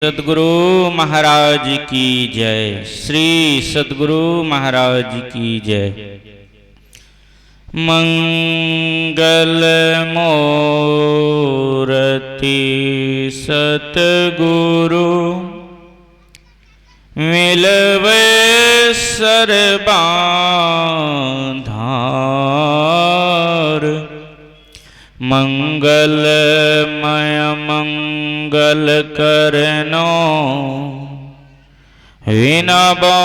सद्गुरु महाराज की जय। श्री सद्गुरु महाराज की जय। मंगल मूर्ति सतगुरु मिलवे सर्बाधार। मंगलमय मंगल करनो विनबो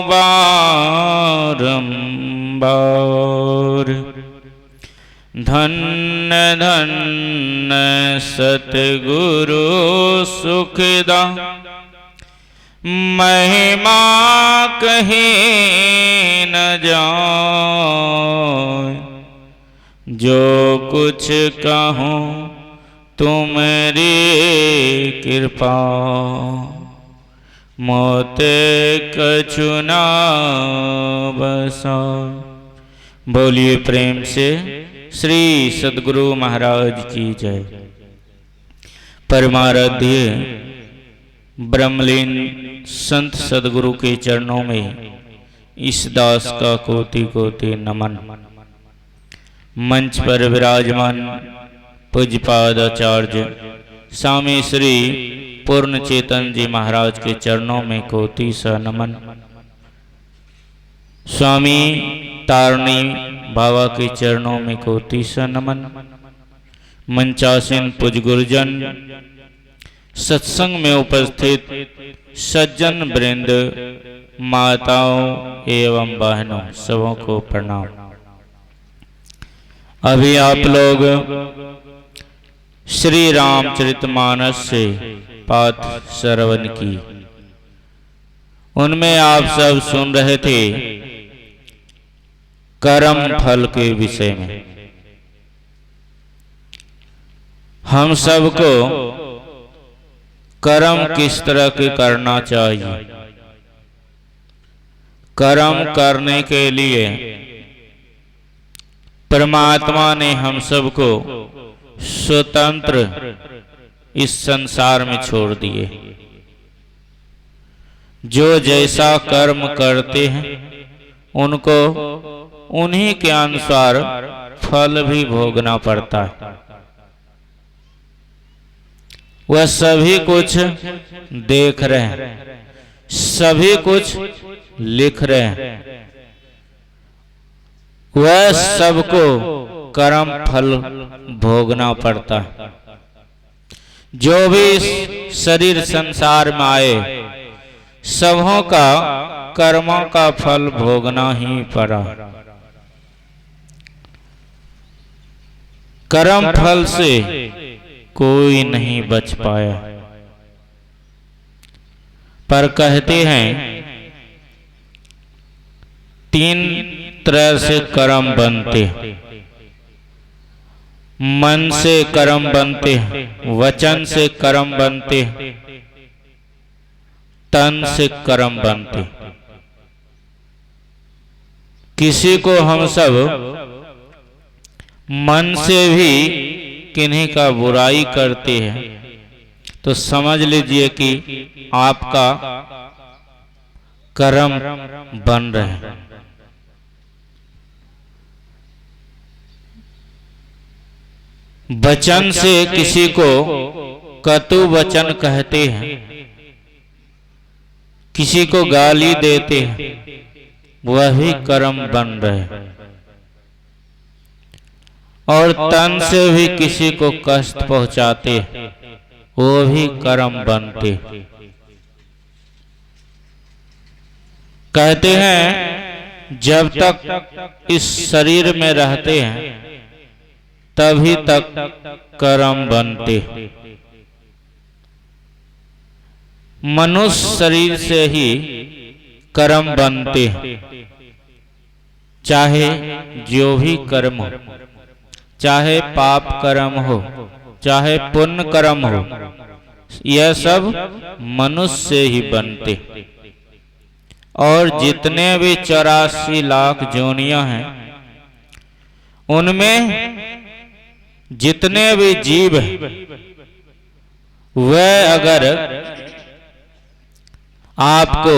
बारंबार। धन्य धन्य सतगुरु सुखदा महिमा कहीं न जाए। जो कुछ कहूँ तुम्हारी कृपा मोते कछु न बसा। बोलिए प्रेम से श्री सद्गुरु महाराज की जय। परमाराध्य ब्रह्मलीन संत सद्गुरु के चरणों में इस दास का कोटि कोटि नमन। मंच पर विराजमान पूज्यपाद आचार्य स्वामी श्री पूर्ण चेतन जी महाराज के चरणों में कोटि सा नमन। स्वामी तारणी बाबा के चरणों में कोटि सा नमन। मंचासीन पूज्य गुरुजन, सत्संग में उपस्थित सज्जन वृंद, माताओं एवं बहनों, सबों को प्रणाम। अभी आप लोग श्री रामचरितमानस से पाठ श्रवण की, उनमें आप सब सुन रहे थे कर्म फल के विषय में। हम सबको कर्म किस तरह के करना चाहिए। कर्म करने के लिए परमात्मा ने हम सबको स्वतंत्र इस संसार में छोड़ दिए। जो जैसा कर्म करते हैं उनको उन्हीं के अनुसार फल भी भोगना पड़ता है। वह सभी कुछ देख रहे हैं, सभी कुछ लिख रहे हैं। वह सबको कर्म फल भोगना पड़ता है। जो भी शरीर संसार में आए सबों का कर्मों का फल भोगना ही पड़ा। कर्म फल से कोई नहीं बच पाया। पर कहते हैं तीन तरह से कर्म बनते हैं। मन से कर्म बनते हैं, वचन से कर्म बनते हैं, तन से कर्म बनते हैं। किसी को हम सब मन से भी किन्हीं का बुराई करते हैं तो समझ लीजिए कि आपका कर्म बन रहे हैं। वचन से किसी को कटु वचन कहते हैं, किसी को गाली देते हैं, वह भी कर्म बन रहे हैं। और तन से भी किसी को कष्ट पहुंचाते हैं, वो भी कर्म बनते। कहते हैं जब तक इस शरीर में रहते हैं तभी तक कर्म बनते। मनुष्य शरीर से ही कर्म बनते, चाहे जो भी कर्म हो, चाहे पाप कर्म हो, चाहे पुण्य कर्म हो, यह सब मनुष्य से ही बनते। और जितने भी 84 लाख जोनियां हैं उनमें जितने भी जीव हैं वह अगर आपको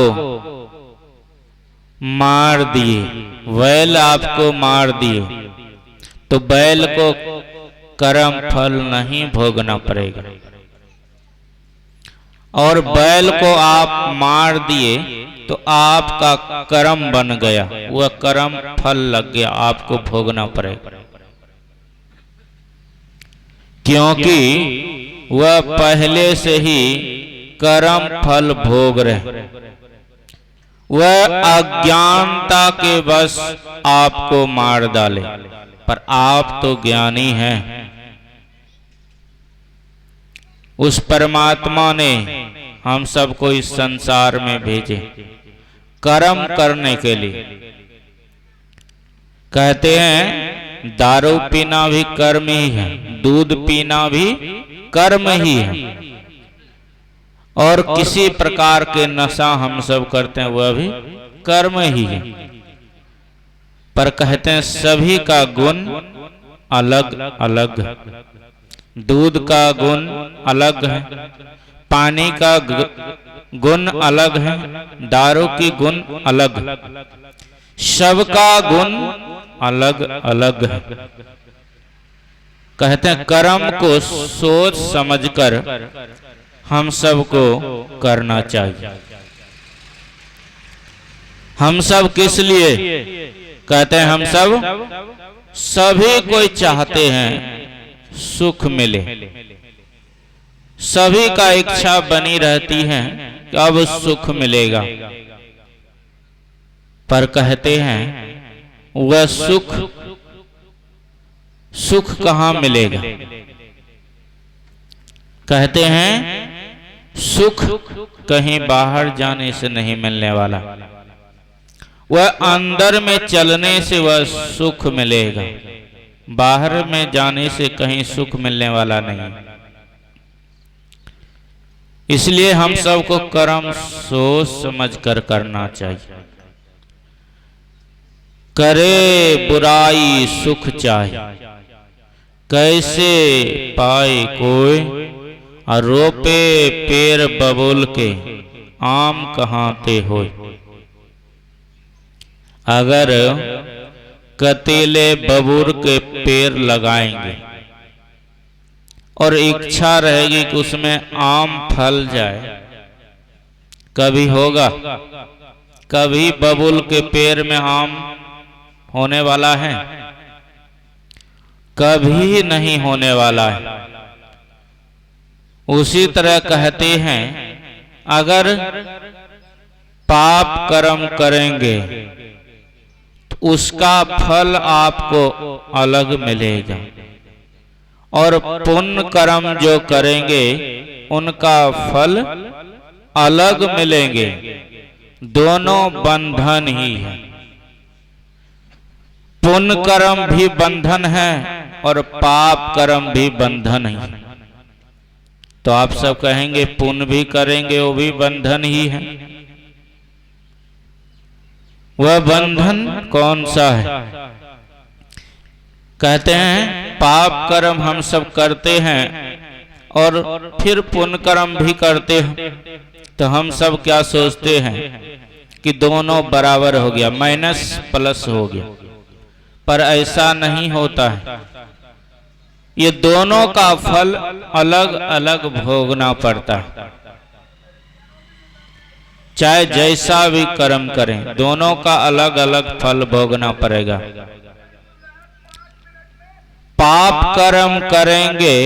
मार दिए, बैल आपको मार दिए, तो बैल को कर्म फल नहीं भोगना पड़ेगा। और बैल को आप मार दिए तो आपका कर्म बन गया, वह कर्म फल लग गया, आपको भोगना पड़ेगा। क्योंकि वह पहले से ही कर्म फल भोग रहे, वह अज्ञानता के वश आपको मार डाले, पर आप तो ज्ञानी हैं। उस परमात्मा ने हम सबको इस संसार में भेजे कर्म करने के लिए। कहते हैं दारू पीना भी कर्म ही है, दूध पीना भी कर्म ही है, और किसी प्रकार के नशा हम सब करते हैं वह भी कर्म ही है। पर कहते हैं सभी का गुण अलग अलग है। दूध का गुण अलग है, पानी का गुण अलग है, दारू की गुण अलग, सबका गुण अलग अलग है। कहते हैं कर्म को सोच समझकर हम सबको करना चाहिए। हम सब किस लिए कहते हैं? हम सब सभी कोई चाहते हैं सुख मिले, सभी का इच्छा बनी रहती है कि अब सुख मिलेगा। पर कहते हैं वह सुख कहाँ मिलेगा? कहते हैं सुख कहीं बाहर जाने से नहीं मिलने वाला, वह अंदर में चलने से वह सुख मिलेगा, बाहर में जाने से कहीं सुख मिलने वाला नहीं। इसलिए हम सबको कर्म सोच समझ कर करना चाहिए। करे बुराई सुख चाहे, कैसे पाए कोई, और रोपे पेड़ बबूल के आम कहाँ ते होय। अगर कतीले बबूल के पेड़ लगाएंगे और इच्छा रहेगी कि उसमें आम फल जाए, कभी होगा? कभी बबूल के पेड़ में आम होने वाला है? कभी नहीं होने वाला है। उसी तरह कहते हैं अगर पाप कर्म करेंगे तो उसका फल आपको अलग मिलेगा, और पुण्य कर्म जो करेंगे उनका फल अलग मिलेंगे। दोनों बंधन ही है। पुण्य कर्म भी बंधन है और पाप कर्म भी बंधन ही। तो आप सब कहेंगे पुण्य भी करेंगे वो भी बंधन ही है। वह बंधन कौन सा है? कहते हैं पाप कर्म हम सब करते हैं और फिर पुण्य कर्म भी करते हैं, तो हम सब क्या सोचते हैं कि दोनों बराबर हो गया, माइनस प्लस हो गया। पर ऐसा नहीं होता है। ये दोनों का फल अलग अलग भोगना पड़ता है। चाहे जैसा भी कर्म करें, दोनों का अलग अलग फल भोगना पड़ेगा। पाप कर्म करेंगे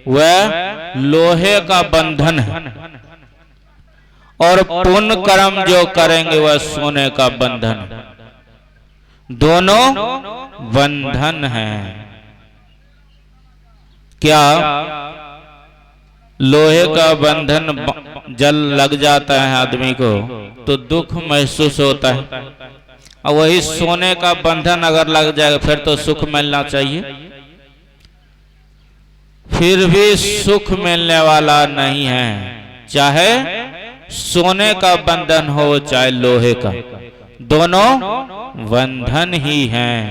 वह लोहे का बंधन है, और पुण्य कर्म जो करेंगे वह सोने का बंधन है। दोनों बंधन हैं। क्या लोहे का बंधन जल लग जाता है आदमी को तो दुख महसूस होता है, और वही सोने का बंधन अगर लग जाएगा फिर तो सुख मिलना चाहिए। फिर भी सुख मिलने वाला नहीं है, चाहे सोने का बंधन हो चाहे लोहे का, दोनों बंधन ही हैं।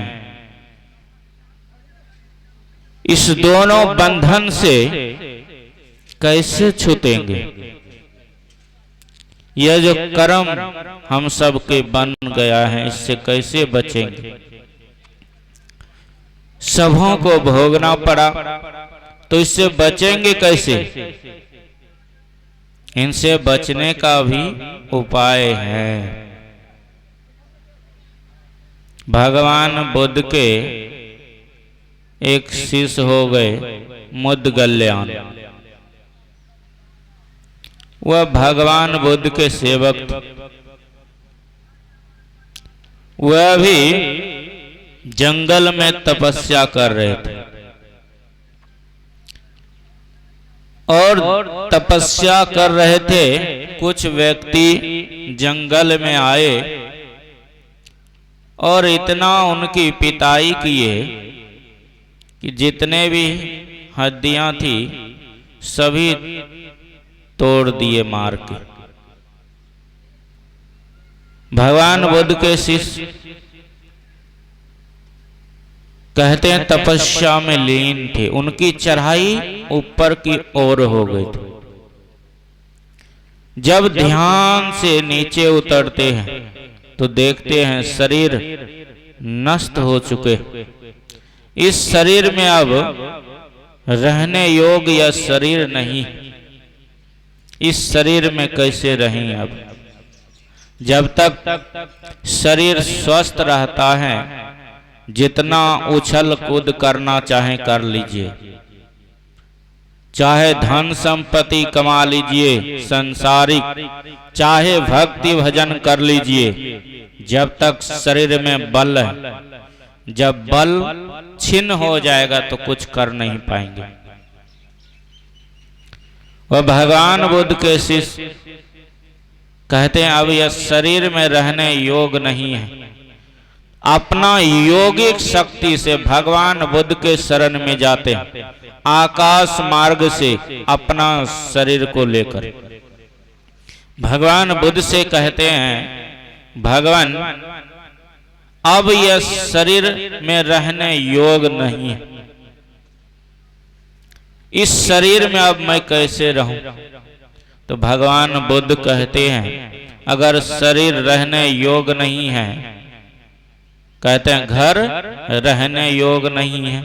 इस दोनों बंधन से कैसे छूटेंगे? यह जो कर्म हम सब के बन गया है, इससे कैसे बचेंगे? सबों को भोगना पड़ा, तो इससे बचेंगे कैसे? इनसे बचने का भी उपाय है। भगवान बुद्ध के एक शिष्य हो गए मुद्गल्यान। वह भगवान बुद्ध के सेवक थे। वह भी जंगल में तपस्या कर रहे थे और तपस्या कर रहे थे। कुछ व्यक्ति जंगल में आए और इतना उनकी पिटाई किए कि जितने भी हड्डियां थी सभी तोड़ दिए मार के। भगवान बुद्ध के शिष्य कहते हैं तपस्या में लीन थे। उनकी चढ़ाई ऊपर की ओर हो गई थी। जब ध्यान से नीचे उतरते हैं तो देखते हैं शरीर नष्ट हो चुके। इस शरीर में अब रहने योग्य यह शरीर नहीं। इस शरीर में कैसे रहें अब? जब तक शरीर स्वस्थ रहता है, जितना उछल कूद करना चाहे कर लीजिए, चाहे धन संपत्ति कमा लीजिए संसारिक, चाहे भक्ति भजन कर लीजिए, जब तक शरीर में बल है। जब बल छिन्न हो जाएगा तो कुछ कर नहीं पाएंगे। वह भगवान बुद्ध के शिष्य कहते हैं अब यह शरीर में रहने योग्य नहीं है। अपना योगिक शक्ति से भगवान बुद्ध के शरण में जाते हैं, आकाश मार्ग से अपना शरीर को लेकर। भगवान बुद्ध से कहते हैं भगवान अब यह शरीर में रहने योग्य नहीं है। इस शरीर में अब मैं कैसे रहूं? तो भगवान बुद्ध कहते हैं अगर शरीर रहने योग्य नहीं है, कहते हैं घर रहने योग्य नहीं है,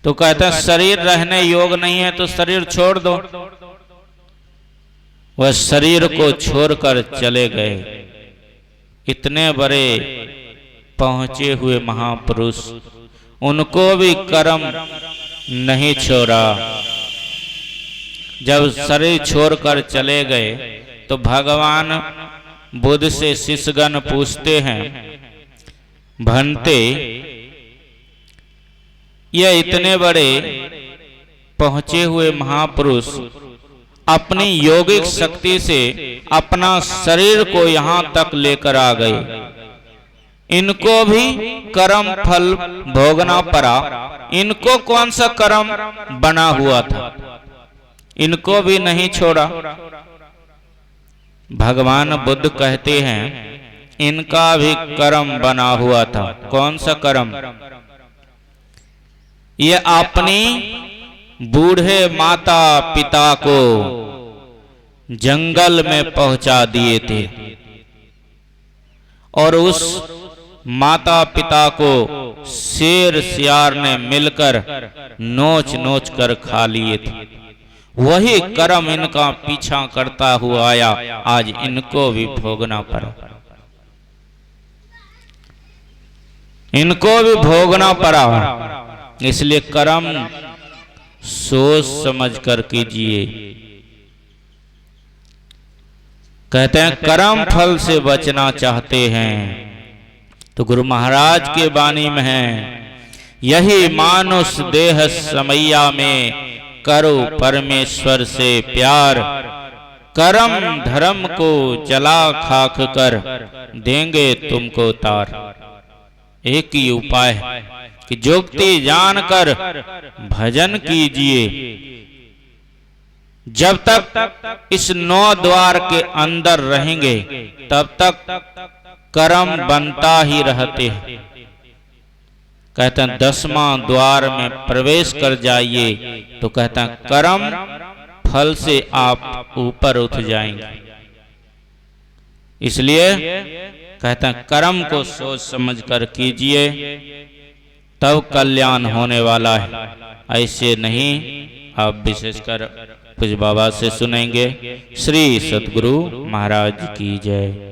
तो कहते हैं शरीर रहने योग्य नहीं है तो शरीर छोड़ दो। वह शरीर को छोड़कर चले गए। इतने बड़े पहुंचे हुए महापुरुष, उनको भी कर्म नहीं छोड़ा। जब शरीर छोड़कर चले गए तो भगवान बुद्ध से शिष्यगण पूछते हैं भंते, यह इतने बड़े पहुंचे हुए महापुरुष अपनी योगिक शक्ति से अपना शरीर को यहां तक लेकर आ गए, इनको भी कर्म फल भोगना पड़ा। इनको कौन सा कर्म बना हुआ था? इनको भी नहीं छोड़ा। भगवान बुद्ध कहते हैं इनका भी कर्म बना हुआ था। कौन सा कर्म? ये अपनी बूढ़े माता पिता को जंगल में पहुंचा दिए थे और उस माता पिता को शेर सियार ने मिलकर नोच नोच कर खा लिए थे। वही कर्म इनका पीछा करता हुआ आया, आज इनको भी भोगना पड़ा। इनको भी भोगना पड़ा। इसलिए कर्म सोच समझ कर कीजिए। कहते हैं कर्म फल से बचना चाहते हैं तो गुरु महाराज के वाणी में है, यही मानुष देह समैया में करो परमेश्वर से प्यार, कर्म धर्म को जला खाक कर देंगे तुमको तार। एक ही उपाय है कि जुक्ति जानकर भजन कीजिए। जब तक इस 9 द्वार के अंदर रहेंगे तब तक कर्म बनता ही रहते हैं। कहते हैं 10वां द्वार में प्रवेश कर जाइए तो कहते हैं कर्म फल से आप ऊपर उठ जाएंगे। इसलिए कहते हैं कर्म को सोच समझ कर कीजिए, तब कल्याण होने वाला है। ऐसे नहीं आप विशेषकर पूज्य बाबा से सुनेंगे। श्री सद्गुरु महाराज की जय।